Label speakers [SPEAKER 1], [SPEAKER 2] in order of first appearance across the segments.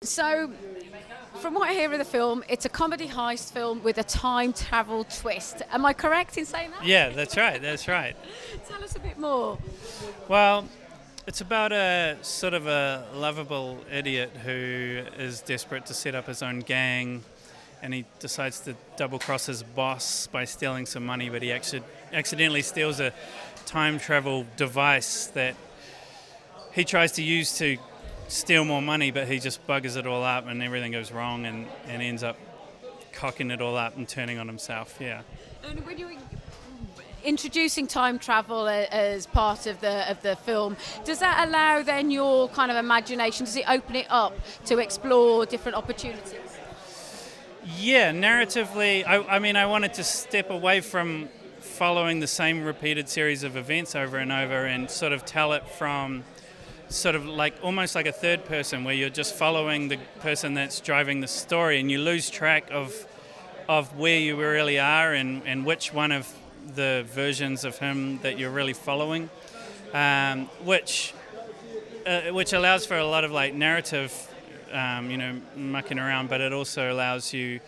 [SPEAKER 1] So, from what I hear of the film, it's a comedy heist film with a time travel twist. Am I correct in saying that?
[SPEAKER 2] Yeah, that's right, that's right.
[SPEAKER 1] Tell us a bit more.
[SPEAKER 2] Well, it's about a sort of a lovable idiot who is desperate to set up his own gang, and he decides to double-cross his boss by stealing some money, but he accidentally steals a time travel device that he tries to use to steal more money, but he just buggers it all up and everything goes wrong and ends up cocking it all up and turning on himself, yeah.
[SPEAKER 1] And when you're introducing time travel as part of the film, does that allow then your kind of imagination, does it open it up to explore different opportunities?
[SPEAKER 2] Yeah, narratively, I wanted to step away from following the same repeated series of events over and over and sort of tell it from sort of like almost like a third person where you're just following the person that's driving the story and you lose track of where you really are and which one of the versions of him that you're really following, which allows for a lot of like narrative mucking around, but it also allows you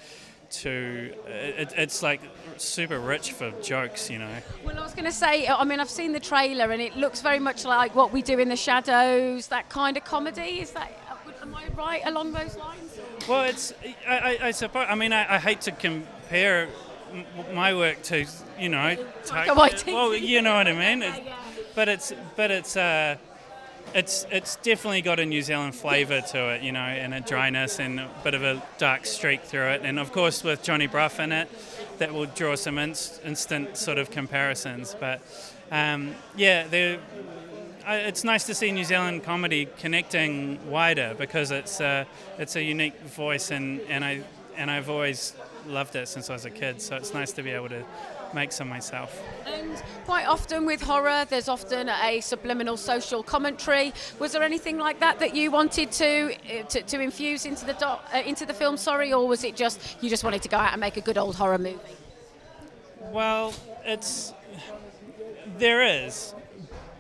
[SPEAKER 2] to it's like super rich for jokes, you know.
[SPEAKER 1] Well, I was going to say, I've seen the trailer and it looks very much like What We Do in the Shadows, that kind of comedy. Is that, am I right along those lines?
[SPEAKER 2] Well, it's I suppose, I hate to compare my work to, you know, well, you know what I mean. But it's definitely got a New Zealand flavour to it, you know, and a dryness and a bit of a dark streak through it. And of course with Johnny Bruff in it, that will draw some instant sort of comparisons. But it's nice to see New Zealand comedy connecting wider because it's a unique voice and I've always loved it since I was a kid. So it's nice to be able to make some myself.
[SPEAKER 1] And quite often with horror, there's often a subliminal social commentary. Was there anything like that you wanted to infuse into the film? Or was it just you just wanted to go out and make a good old horror movie?
[SPEAKER 2] Well, there is,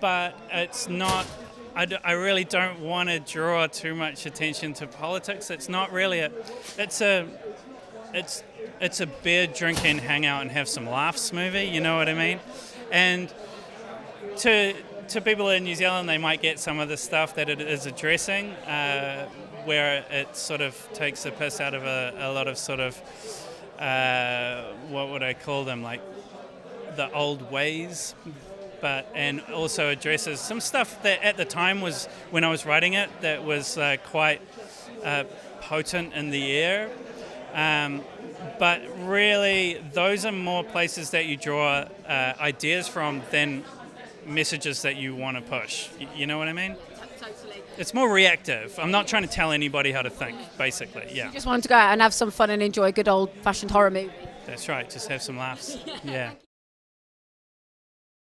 [SPEAKER 2] but it's not. I really don't want to draw too much attention to politics. It's not really it's a beer drinking, hang out and have some laughs movie, you know what I mean? And to people in New Zealand, they might get some of the stuff that it is addressing, where it sort of takes the piss out of a lot of sort of, what would I call them, like the old ways, and also addresses some stuff that at the time was, when I was writing it, that was quite potent in the air. But really, those are more places that you draw ideas from than messages that you want to push. You know what I mean?
[SPEAKER 1] Totally.
[SPEAKER 2] It's more reactive. I'm not trying to tell anybody how to think, basically, yeah.
[SPEAKER 1] You just wanted to go out and have some fun and enjoy a good old-fashioned horror movie.
[SPEAKER 2] That's right, just have some laughs. Yeah.